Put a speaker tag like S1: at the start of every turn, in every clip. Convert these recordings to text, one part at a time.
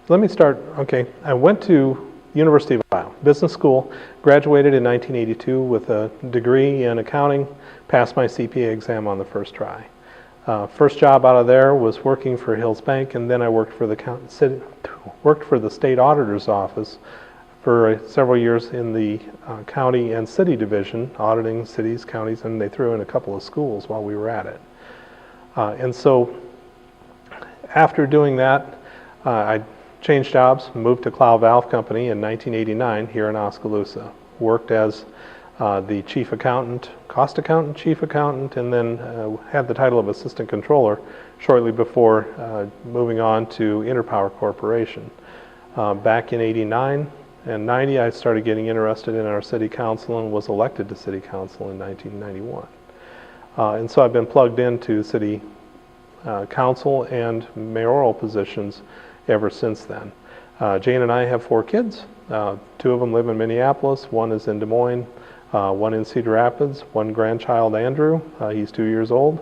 S1: Let me start. Okay, I went to University of Ohio Business School, graduated in 1982 with a degree in accounting, passed my CPA exam on the first try. First job out of there was working for Hills Bank, and then I worked for the state auditor's office for several years in the county and city division, auditing cities, counties, and they threw in a couple of schools while we were at it. And so after doing that, I changed jobs, moved to Clow Valve Company in 1989 here in Oskaloosa. Worked as the chief accountant, cost accountant, chief accountant, and then had the title of assistant controller shortly before moving on to Interpower Corporation. Back in 89 and 90, I started getting interested in our city council and was elected to city council in 1991. And so I've been plugged into city council and mayoral positions ever since then. Jane and I have 4 kids. 2 of them live in Minneapolis, 1 is in Des Moines, 1 in Cedar Rapids, 1 grandchild, Andrew, he's 2 years old.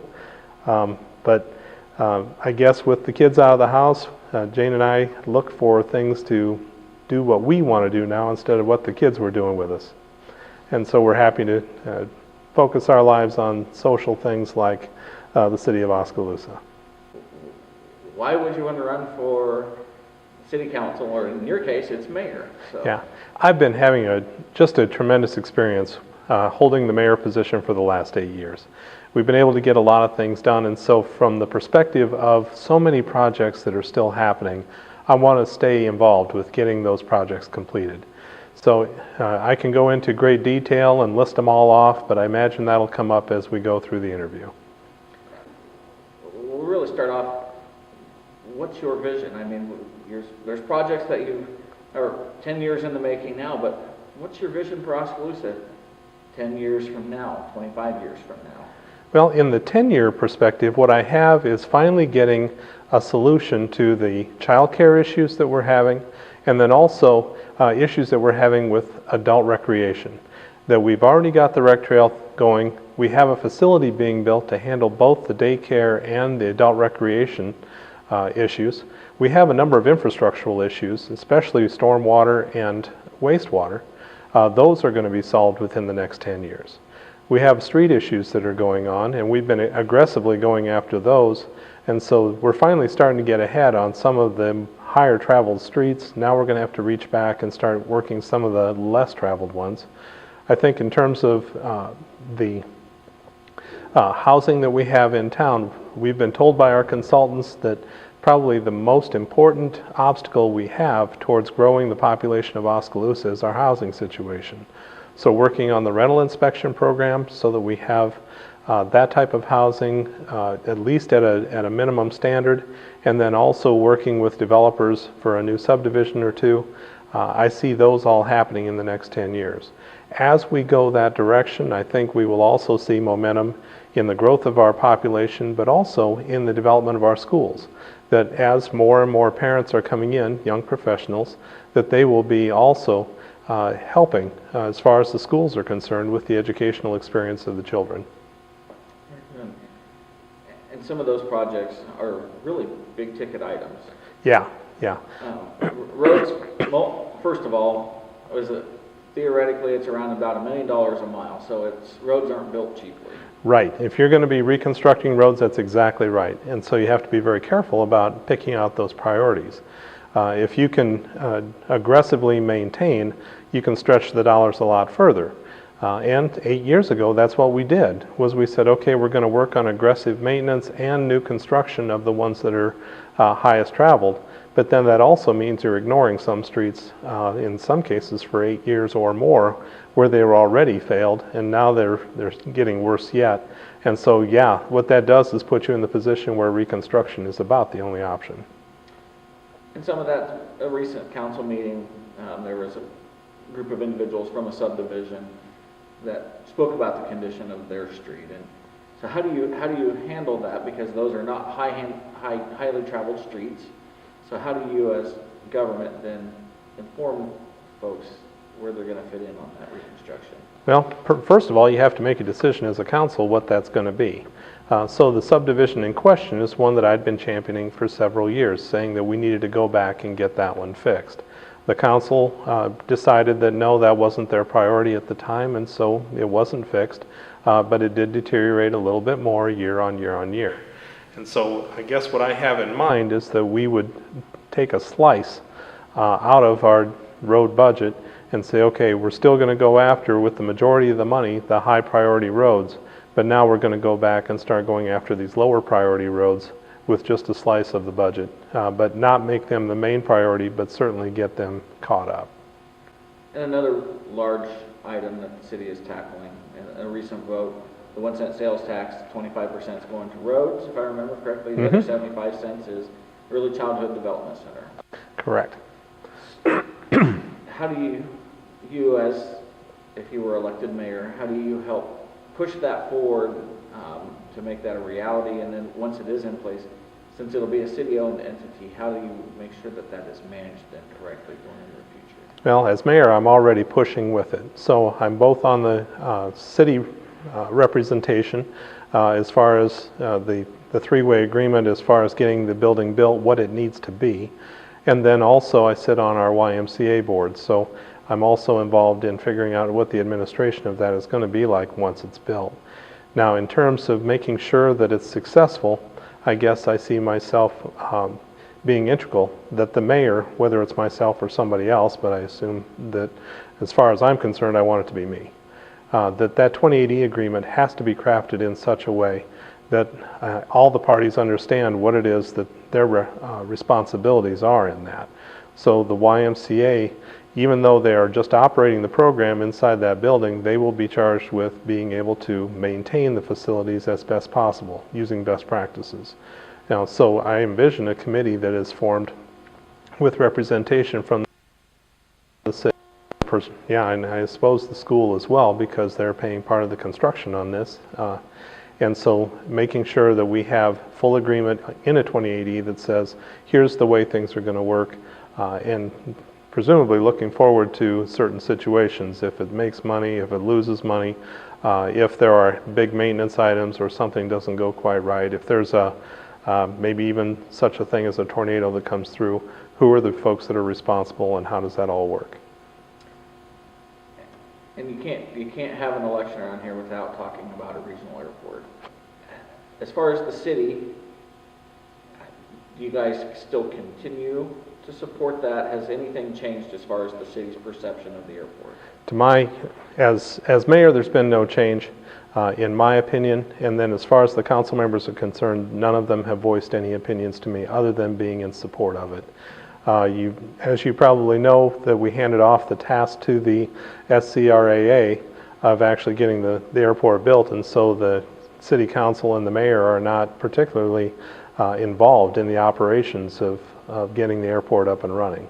S1: But I guess with the kids out of the house, Jane and I look for things to do what we want to do now instead of what the kids were doing with us. And so we're happy to focus our lives on social things like the city of Oskaloosa.
S2: Why would you want to run for city council, or in your case, it's mayor? So.
S1: Yeah, I've been having just a tremendous experience holding the mayor position for the last 8 years. We've been able to get a lot of things done, and so from the perspective of so many projects that are still happening, I want to stay involved with getting those projects completed. So I can go into great detail and list them all off, but I imagine that'll come up as we go through the interview.
S2: We'll really start off. What's your vision? I mean, there's projects that are 10 years in the making now, but what's your vision for Oskaloosa 10 years from now, 25 years from now?
S1: Well, in the 10-year perspective, what I have is finally getting a solution to the child care issues that we're having, and then also issues that we're having with adult recreation. That we've already got the rec trail going. We have a facility being built to handle both the daycare and the adult recreation issues. We have a number of infrastructural issues, especially stormwater and wastewater. Those are going to be solved within the next 10 years. We have street issues that are going on, and we've been aggressively going after those. And so we're finally starting to get ahead on some of the higher traveled streets. Now we're going to have to reach back and start working some of the less traveled ones. I think in terms of the housing that we have in town, we've been told by our consultants that probably the most important obstacle we have towards growing the population of Oskaloosa is our housing situation. So working on the rental inspection program so that we have that type of housing at least at a minimum standard, and then also working with developers for a new subdivision or 2. I see those all happening in the next 10 years. As we go that direction, I think we will also see momentum in the growth of our population, but also in the development of our schools. That as more and more parents are coming in, young professionals, that they will be also helping as far as the schools are concerned with the educational experience of the children.
S2: And some of those projects are really big ticket items.
S1: Yeah.
S2: Roads, well, first of all, theoretically it's around about $1 million a mile, so roads aren't built cheaply.
S1: Right. If you're going to be reconstructing roads, that's exactly right. And so you have to be very careful about picking out those priorities. If you can aggressively maintain, you can stretch the dollars a lot further. And 8 years ago, that's what we did, was we said, okay, we're going to work on aggressive maintenance and new construction of the ones that are highest traveled. But then that also means you're ignoring some streets, in some cases for 8 years or more, where they were already failed, and now they're getting worse yet. And so, yeah, what that does is put you in the position where reconstruction is about the only option.
S2: In some of that, a recent council meeting, there was a group of individuals from a subdivision that spoke about the condition of their street. And so how do you handle that? Because those are not highly traveled streets. So how do you as government then inform folks where they're going to fit in on that reconstruction?
S1: Well, first of all, you have to make a decision as a council what that's going to be. So the subdivision in question is one that I'd been championing for several years, saying that we needed to go back and get that one fixed. The council decided that no, that wasn't their priority at the time, and so it wasn't fixed, but it did deteriorate a little bit more year on year on year. And so I guess what I have in mind is that we would take a slice out of our road budget and say, okay, we're still going to go after, with the majority of the money, the high priority roads, but now we're going to go back and start going after these lower priority roads with just a slice of the budget, but not make them the main priority, but certainly get them caught up.
S2: And another large item that the city is tackling in a recent vote, the 1 cent sales tax, 25% is going to roads, if I remember correctly. The other 75 cents is Early Childhood Development Center.
S1: Correct.
S2: How do you as, if you were elected mayor, how do you help push that forward to make that a reality? And then once it is in place, since it'll be a city-owned entity, how do you make sure that that is managed then correctly going into the future?
S1: Well, as mayor, I'm already pushing with it. So I'm both on the city representation as far as the three-way agreement as far as getting the building built, what it needs to be. And then also I sit on our YMCA board. So I'm also involved in figuring out what the administration of that is going to be like once it's built. Now, in terms of making sure that it's successful, I guess I see myself being integral, that the mayor, whether it's myself or somebody else, but I assume that as far as I'm concerned, I want it to be me, that 2080 agreement has to be crafted in such a way that all the parties understand what it is that their responsibilities are in that. So the YMCA, even though they are just operating the program inside that building, they will be charged with being able to maintain the facilities as best possible, using best practices. Now, so I envision a committee that is formed with representation from the city. Yeah, and I suppose the school as well, because they're paying part of the construction on this. And so making sure that we have full agreement in a 2080 that says, here's the way things are going to work, and presumably looking forward to certain situations. If it makes money, if it loses money, if there are big maintenance items or something doesn't go quite right, if there's maybe even such a thing as a tornado that comes through, who are the folks that are responsible and how does that all work?
S2: And you can't have an election around here without talking about a regional airport. As far as the city, do you guys still continue to support that? Has anything changed as far as the city's perception of the airport?
S1: To my, as mayor, there's been no change in my opinion, and then as far as the council members are concerned, none of them have voiced any opinions to me other than being in support of it. As you probably know, that we handed off the task to the SCRAA of actually getting the airport built, and so the city council and the mayor are not particularly involved in the operations of getting the airport up and running.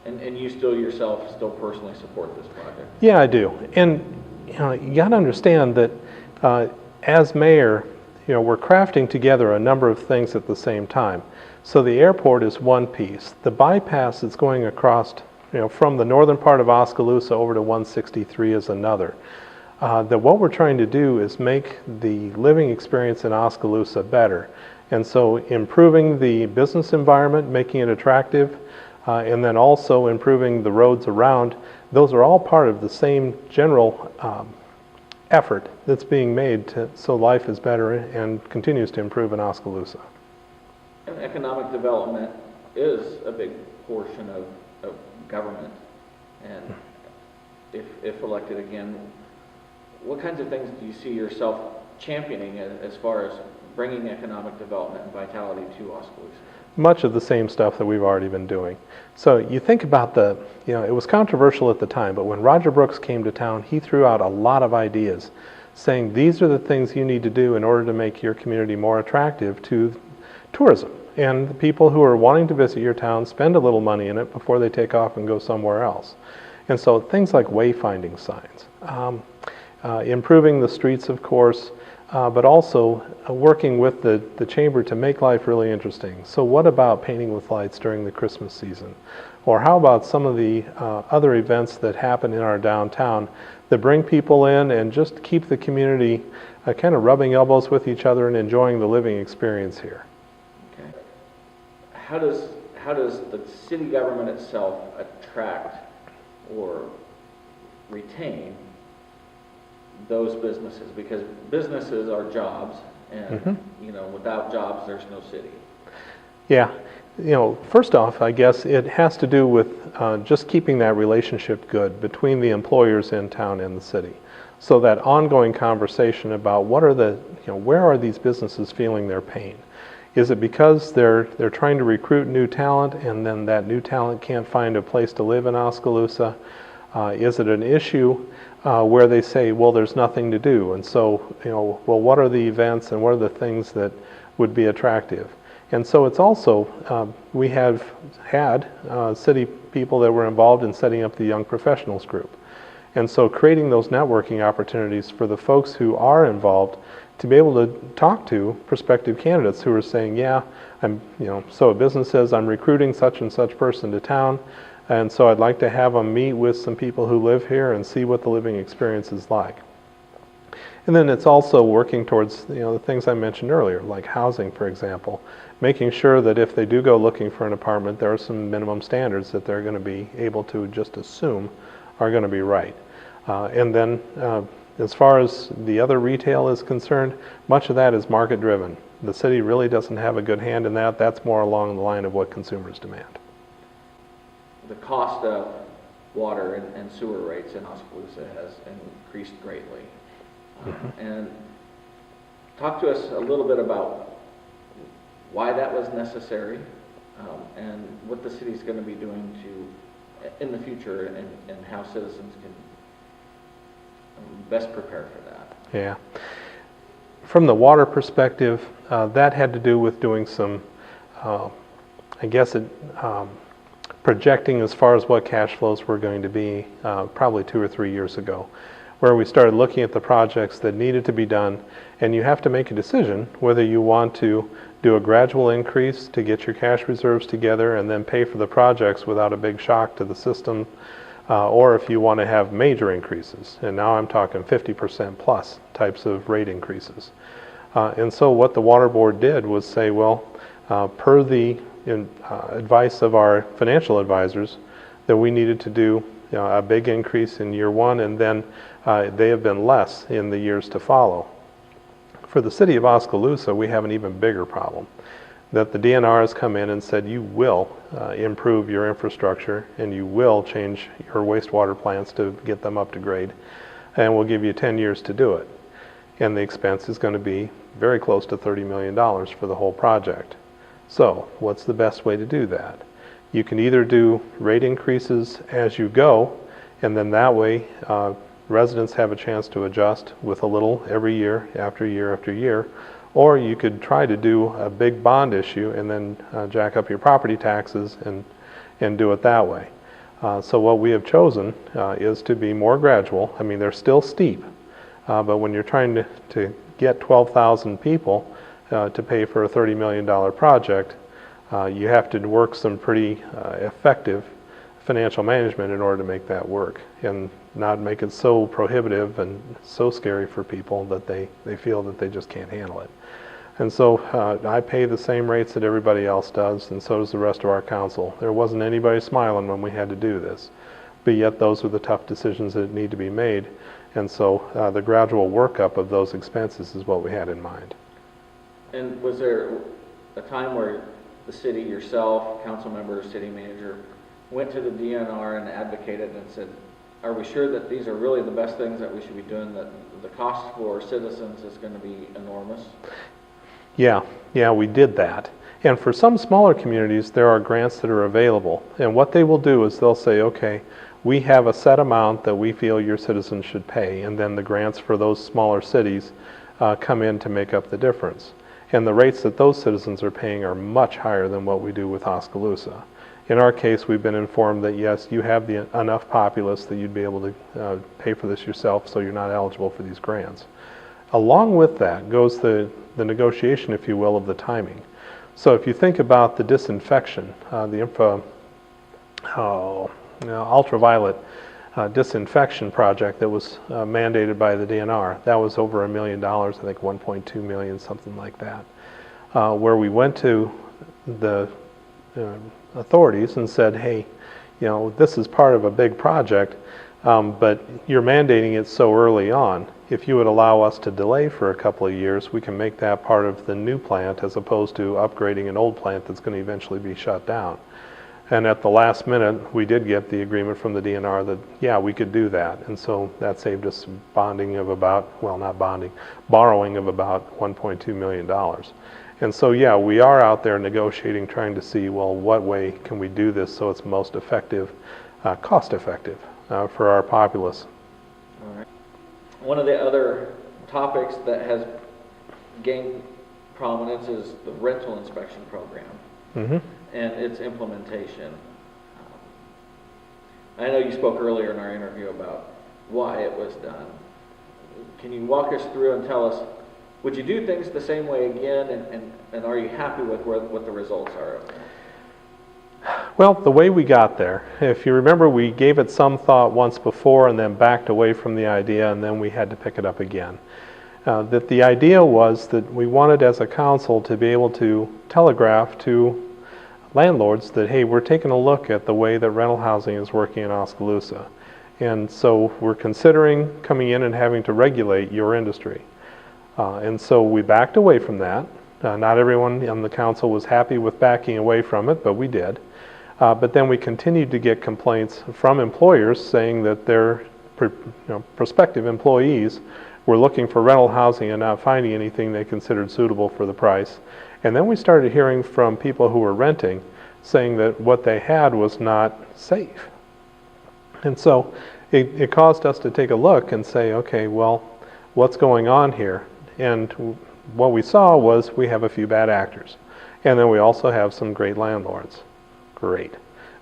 S2: And you yourself still personally support this project?
S1: Yeah, I do. And you got to understand that as mayor, we're crafting together a number of things at the same time. So the airport is one piece. The bypass that's going across, from the northern part of Oskaloosa over to 163 is another. That what we're trying to do is make the living experience in Oskaloosa better. And so improving the business environment, making it attractive, and then also improving the roads around, those are all part of the same general effort that's being made so life is better and continues to improve in Oskaloosa.
S2: And economic development is a big portion of government, and if elected again, what kinds of things do you see yourself championing as far as bringing economic development and vitality to Oskaloosa?
S1: Much of the same stuff that we've already been doing. So you think about it was controversial at the time, but when Roger Brooks came to town, he threw out a lot of ideas saying these are the things you need to do in order to make your community more attractive to tourism. And the people who are wanting to visit your town spend a little money in it before they take off and go somewhere else. And so things like wayfinding signs, improving the streets, of course, but also working with the chamber to make life really interesting. So what about painting with lights during the Christmas season? Or how about some of the other events that happen in our downtown that bring people in and just keep the community kind of rubbing elbows with each other and enjoying the living experience here?
S2: Okay. How does the city government itself attract or retain those businesses? Because businesses are jobs, and you know, without jobs, there's no city.
S1: Yeah, you know, first off, I guess it has to do with just keeping that relationship good between the employers in town and the city. So that ongoing conversation about what are the, you know, where are these businesses feeling their pain? Is it because they're trying to recruit new talent and then that new talent can't find a place to live in Oskaloosa? Is it an issue where they say, well, there's nothing to do, and so, you know, well, what are the events and what are the things that would be attractive? And so it's also, we have had city people that were involved in setting up the Young Professionals Group. And so creating those networking opportunities for the folks who are involved to be able to talk to prospective candidates who are saying, yeah, I'm, you know, so a business says I'm recruiting such and such person to town, and so I'd like to have them meet with some people who live here and see what the living experience is like. And then it's also working towards, you know, the things I mentioned earlier, like housing, for example, making sure that if they do go looking for an apartment, there are some minimum standards that they're going to be able to just assume are going to be right. And then as far as the other retail is concerned, much of that is market driven. The city really doesn't have a good hand in that. That's more along the line of what consumers demand.
S2: The cost of water and sewer rates in Oskaloosa has increased greatly. And talk to us a little bit about why that was necessary, and what the city's going to be doing in the future, and how citizens can best prepare for that.
S1: Yeah. From the water perspective, that had to do with doing some, I guess, projecting as far as what cash flows were going to be probably 2 or 3 years ago, where we started looking at the projects that needed to be done, and you have to make a decision whether you want to do a gradual increase to get your cash reserves together and then pay for the projects without a big shock to the system, or if you want to have major increases. And now I'm talking 50% plus types of rate increases. And so what the Water Board did was say, well, per the advice of our financial advisors, that we needed to do, you know, a big increase in year one, and then they have been less in the years to follow. For the city of Oskaloosa, we have an even bigger problem, that the DNR has come in and said you will improve your infrastructure and you will change your wastewater plants to get them up to grade, and we'll give you 10 years to do it. And the expense is going to be very close to $30 million for the whole project. So what's the best way to do that? You can either do rate increases as you go, and then that way residents have a chance to adjust with a little every year after year after year, or you could try to do a big bond issue and then jack up your property taxes and do it that way. So what we have chosen is to be more gradual. I mean, they're still steep, but when you're trying to get 12,000 people to pay for a $30 million project, you have to work some pretty effective financial management in order to make that work and not make it so prohibitive and so scary for people that they feel that they just can't handle it. And so I pay the same rates that everybody else does, and so does the rest of our council. There wasn't anybody smiling when we had to do this, but yet those are the tough decisions that need to be made. And so the gradual workup of those expenses is what we had in mind.
S2: And was there a time where the city, yourself, council member, city manager, went to the DNR and advocated and said, are we sure that these are really the best things that we should be doing, that the cost for citizens is going to be enormous? Yeah, we did that. And for some smaller communities, there are grants that are available. And what they will do is they'll say, okay, we have a set amount that we feel your citizens should pay, and then the grants for those smaller cities come in to make up the difference. And the rates that those citizens are paying are much higher than what we do with Oskaloosa. In our case, we've been informed that yes, you have enough populace that you'd be able to pay for this yourself, so you're not eligible for these grants.
S1: Along with that goes the negotiation, if you will, of the timing. So if you think about the disinfection, ultraviolet disinfection project that was mandated by the DNR, that was over $1 million, I think 1.2 million, something like that, where we went to the authorities and said, hey, this is part of a big project, but you're mandating it so early on. If you would allow us to delay for a couple of years, we can make that part of the new plant as opposed to upgrading an old plant that's going to eventually be shut down. And at the last minute, we did get the agreement from the DNR that, yeah, we could do that. And so that saved us borrowing of about $1.2 million. And so, yeah, we are out there negotiating, trying to see, well, what way can we do this so it's most effective, cost effective for our populace.
S2: All right. One of the other topics that has gained prominence is the rental inspection program.
S1: Mm-hmm.
S2: And its implementation. I know you spoke earlier in our interview about why it was done. Can you walk us through and tell us, would you do things the same way again, and are you happy with what the results are of that?
S1: Well, the way we got there, if you remember, we gave it some thought once before and then backed away from the idea, and then we had to pick it up again. That the idea was that we wanted as a council to be able to telegraph to landlords that, hey, we're taking a look at the way that rental housing is working in Oskaloosa. And so we're considering coming in and having to regulate your industry. And so we backed away from that. Not everyone on the council was happy with backing away from it, but we did. But then we continued to get complaints from employers saying that their prospective employees were looking for rental housing and not finding anything they considered suitable for the price. And then we started hearing from people who were renting saying that what they had was not safe. And so it caused us to take a look and say, okay, well, what's going on here? And what we saw was we have a few bad actors. And then we also have some great landlords. Great.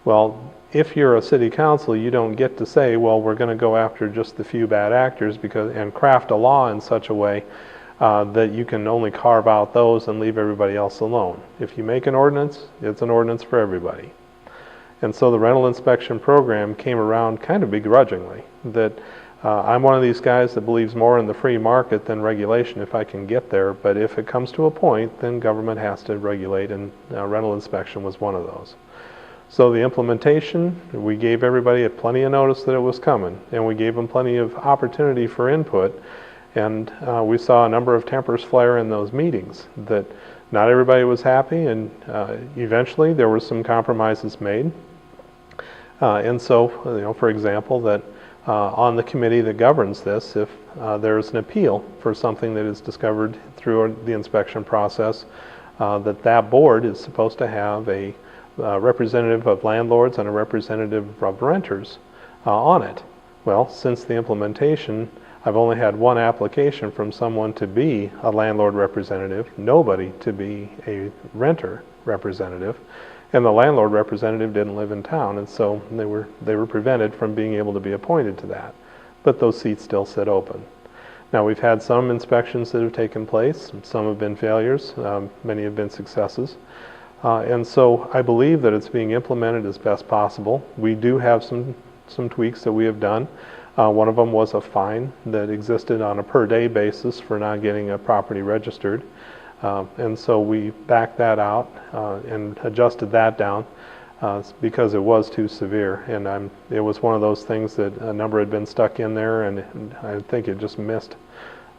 S1: Well, if you're a city council, you don't get to say, well, we're going to go after just the few bad actors and craft a law in such a way that you can only carve out those and leave everybody else alone. If you make an ordinance, it's an ordinance for everybody. And so the rental inspection program came around kind of begrudgingly, that I'm one of these guys that believes more in the free market than regulation if I can get there, but if it comes to a point, then government has to regulate, and rental inspection was one of those. So the implementation, we gave everybody plenty of notice that it was coming, and we gave them plenty of opportunity for input. And we saw a number of tempers flare in those meetings, that not everybody was happy, and eventually there were some compromises made. And so, for example, that on the committee that governs this, if there's an appeal for something that is discovered through the inspection process, that board is supposed to have a representative of landlords and a representative of renters on it. Well, since the implementation, I've only had one application from someone to be a landlord representative, nobody to be a renter representative, and the landlord representative didn't live in town, and so they were prevented from being able to be appointed to that. But those seats still sit open. Now, we've had some inspections that have taken place, some have been failures, many have been successes, and so I believe that it's being implemented as best possible. We do have some tweaks that we have done. One of them was a fine that existed on a per day basis for not getting a property registered. And so we backed that out and adjusted that down because it was too severe. And it was one of those things that a number had been stuck in there, and I think it just missed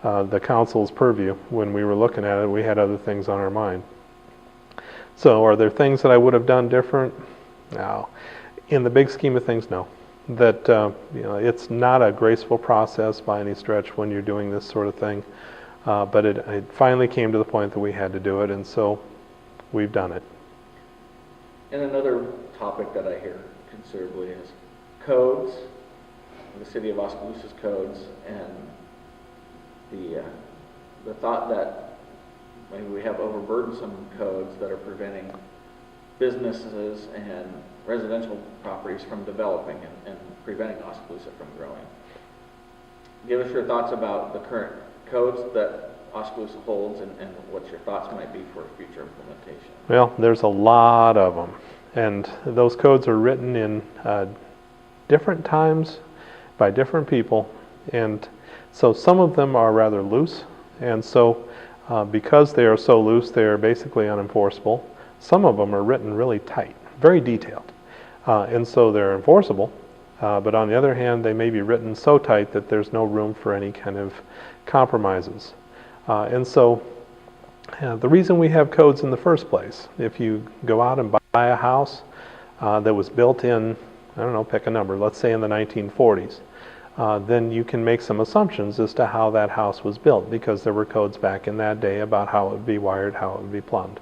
S1: the council's purview when we were looking at it. We had other things on our mind. So are there things that I would have done different? No. In the big scheme of things, no. That it's not a graceful process by any stretch when you're doing this sort of thing, but it finally came to the point that we had to do it, and so we've done it.
S2: And another topic that I hear considerably is codes, the city of Oskaloosa's codes, and the thought that maybe we have overburdensome codes that are preventing businesses and residential properties from developing and preventing Oskaloosa from growing. Give us your thoughts about the current codes that Oskaloosa holds, and what your thoughts might be for future implementation?
S1: Well, there's a lot of them, and those codes are written in different times by different people, and so some of them are rather loose, and so because they are so loose, they are basically unenforceable. Some of them are written really tight, very detailed, and so they're enforceable, but on the other hand, they may be written so tight that there's no room for any kind of compromises. And so the reason we have codes in the first place, if you go out and buy a house that was built in, I don't know, pick a number, let's say in the 1940s, then you can make some assumptions as to how that house was built, because there were codes back in that day about how it would be wired, how it would be plumbed.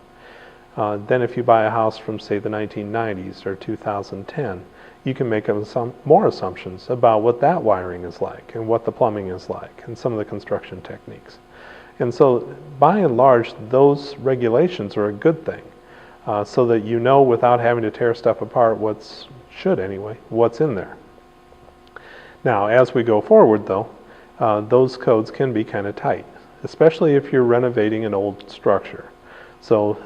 S1: Then if you buy a house from, say, the 1990s or 2010, you can make some more assumptions about what that wiring is like and what the plumbing is like and some of the construction techniques. And so by and large, those regulations are a good thing, so that you know without having to tear stuff apart what's in there. Now, as we go forward though, those codes can be kind of tight, especially if you're renovating an old structure. So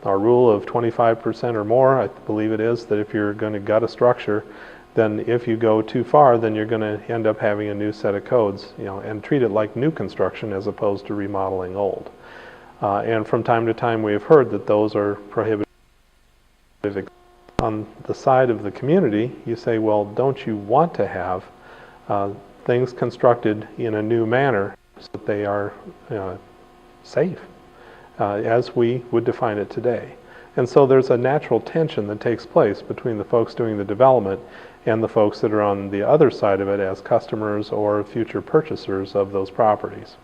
S1: our rule of 25% or more, I believe it is, that if you're going to gut a structure, then if you go too far, then you're going to end up having a new set of codes, and treat it like new construction as opposed to remodeling old. And from time to time, we have heard that those are prohibited. On the side of the community, you say, well, don't you want to have things constructed in a new manner so that they are safe, as we would define it today? And so there's a natural tension that takes place between the folks doing the development and the folks that are on the other side of it as customers or future purchasers of those properties.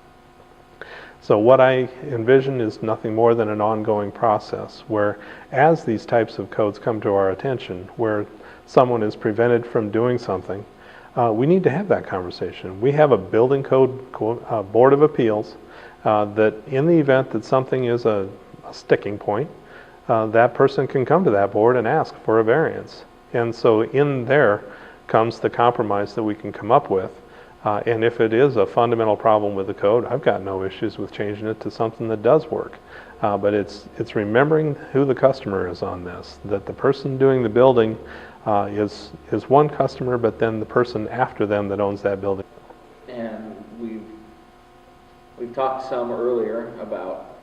S1: So what I envision is nothing more than an ongoing process where, as these types of codes come to our attention, where someone is prevented from doing something, we need to have that conversation. We have a building code board of appeals that in the event that something is a sticking point, that person can come to that board and ask for a variance. And so in there comes the compromise that we can come up with. And if it is a fundamental problem with the code, I've got no issues with changing it to something that does work. But it's remembering who the customer is on this, that the person doing the building is one customer, but then the person after them that owns that building.
S2: And we've talked some earlier about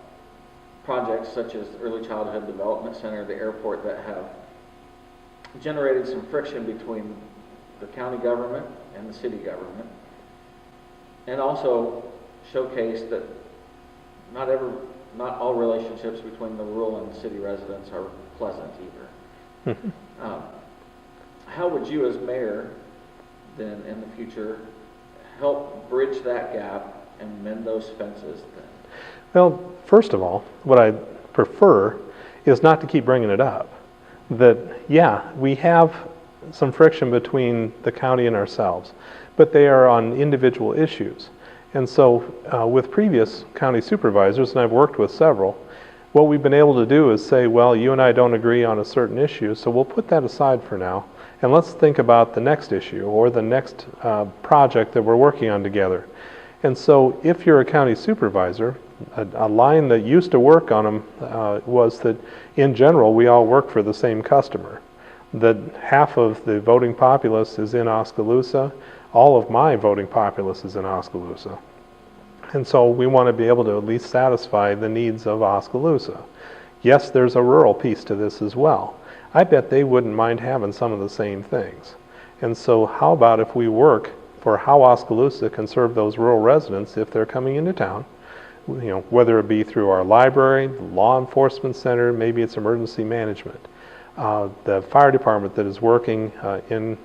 S2: projects such as Early Childhood Development Center, the airport, that have generated some friction between the county government and the city government, and also showcased that not all relationships between the rural and city residents are pleasant either. How would you as mayor then in the future help bridge that gap and mend those fences then?
S1: Well, first of all, what I prefer is not to keep bringing it up. That, yeah, we have some friction between the county and ourselves, but they are on individual issues. And so with previous county supervisors, and I've worked with several, what we've been able to do is say, well, you and I don't agree on a certain issue, so we'll put that aside for now, and let's think about the next issue or the next project that we're working on together. And so if you're a county supervisor, a line that used to work on them was that in general we all work for the same customer. That half of the voting populace is in Oskaloosa, all of my voting populace is in Oskaloosa. And so we want to be able to at least satisfy the needs of Oskaloosa. Yes, there's a rural piece to this as well. I bet they wouldn't mind having some of the same things. And so how about if we work for how Oskaloosa can serve those rural residents if they're coming into town, whether it be through our library, law enforcement center, maybe it's emergency management, the fire department that is working in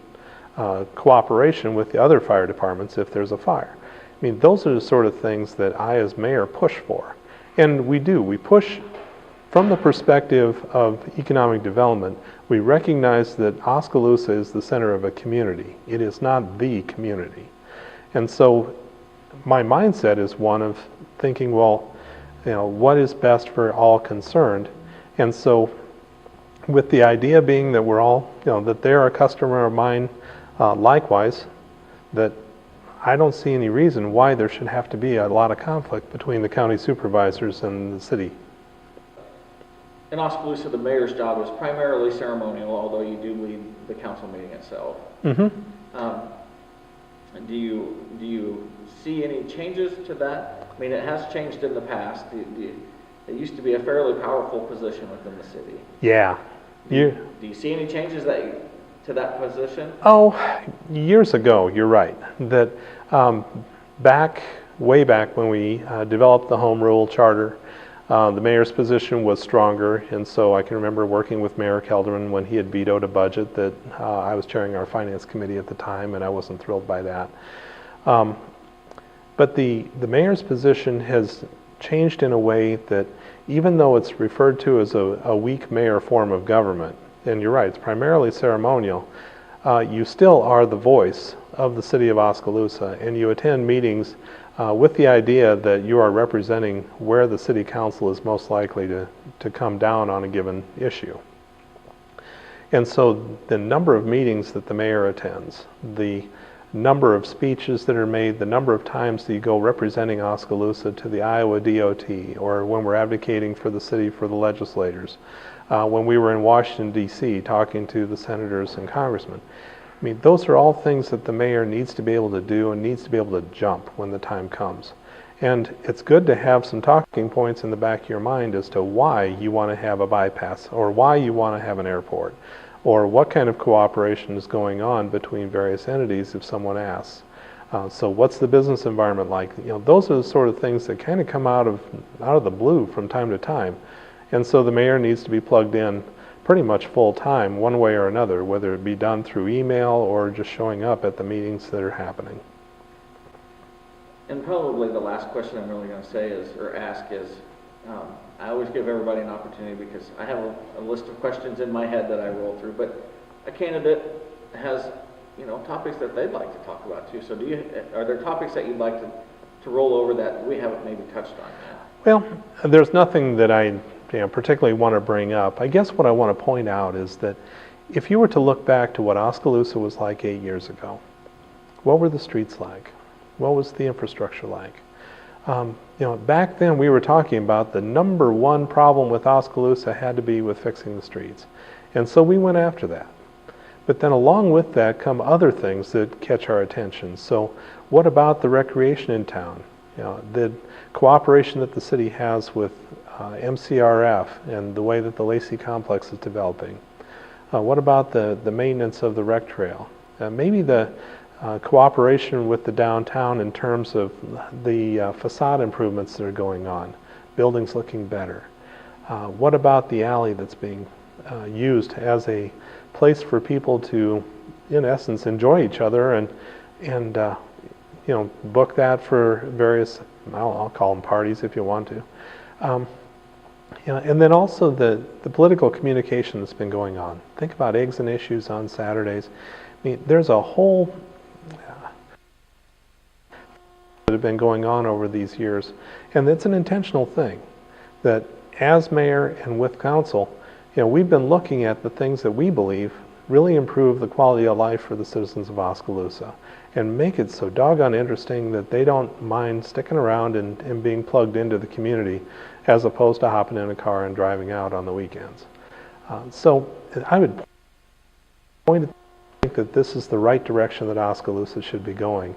S1: cooperation with the other fire departments if there's a fire. I mean, those are the sort of things that I as mayor push for. And we push from the perspective of economic development. We recognize that Oskaloosa is the center of a community. It is not the community. And so my mindset is one of thinking, well, what is best for all concerned? And so with the idea being that we're all, that they're a customer of mine likewise, that I don't see any reason why there should have to be a lot of conflict between the county supervisors and the city.
S2: In Oskaloosa, the mayor's job is primarily ceremonial, although you do lead the council meeting itself. Do you see any changes to that? I mean, it has changed in the past. It used to be a fairly powerful position within the city.
S1: Yeah.
S2: Do you see any changes to that position?
S1: Oh, years ago, you're right. That way back when we developed the home rule charter, the mayor's position was stronger, and so I can remember working with Mayor Kelderman when he had vetoed a budget that I was chairing our finance committee at the time, and I wasn't thrilled by that. But the mayor's position has changed in a way that even though it's referred to as a weak mayor form of government, and you're right, it's primarily ceremonial, you still are the voice of the city of Oskaloosa, and you attend meetings with the idea that you are representing where the city council is most likely to come down on a given issue. And so the number of meetings that the mayor attends, the number of speeches that are made, the number of times that you go representing Oskaloosa to the Iowa DOT, or when we're advocating for the city for the legislators, when we were in Washington, D.C. talking to the senators and congressmen. I mean, those are all things that the mayor needs to be able to do and needs to be able to jump when the time comes. And it's good to have some talking points in the back of your mind as to why you want to have a bypass, or why you want to have an airport, or what kind of cooperation is going on between various entities if someone asks. So what's the business environment like? You know, those are the sort of things that kind of come out of the blue from time to time. And so the mayor needs to be plugged in pretty much full time, one way or another, whether it be done through email or just showing up at the meetings that are happening.
S2: And probably the last question I'm really going to ask is, I always give everybody an opportunity because I have a list of questions in my head that I roll through, but a candidate has, topics that they'd like to talk about too. So are there topics that you'd like to roll over that we haven't maybe touched on yet?
S1: Well, there's nothing that I particularly want to bring up. I guess what I want to point out is that if you were to look back to what Oskaloosa was like 8 years ago, what were the streets like? What was the infrastructure like? Back then we were talking about the number one problem with Oskaloosa had to be with fixing the streets. And so we went after that. But then along with that come other things that catch our attention. So what about the recreation in town? The cooperation that the city has with MCRF and the way that the Lacey Complex is developing. What about the maintenance of the rec trail? Maybe the cooperation with the downtown in terms of the facade improvements that are going on, buildings looking better. What about the alley that's being used as a place for people to, in essence, enjoy each other and book that for various, I'll call them parties if you want to. And then also the political communication that's been going on. Think about eggs and issues on Saturdays. I mean, there's a whole that have been going on over these years, and it's an intentional thing that as mayor and with council, we've been looking at the things that we believe really improve the quality of life for the citizens of Oskaloosa and make it so doggone interesting that they don't mind sticking around and being plugged into the community as opposed to hopping in a car and driving out on the weekends. So I would point to think that this is the right direction that Oskaloosa should be going.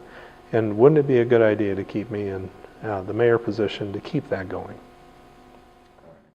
S1: And wouldn't it be a good idea to keep me in the mayor position to keep that going?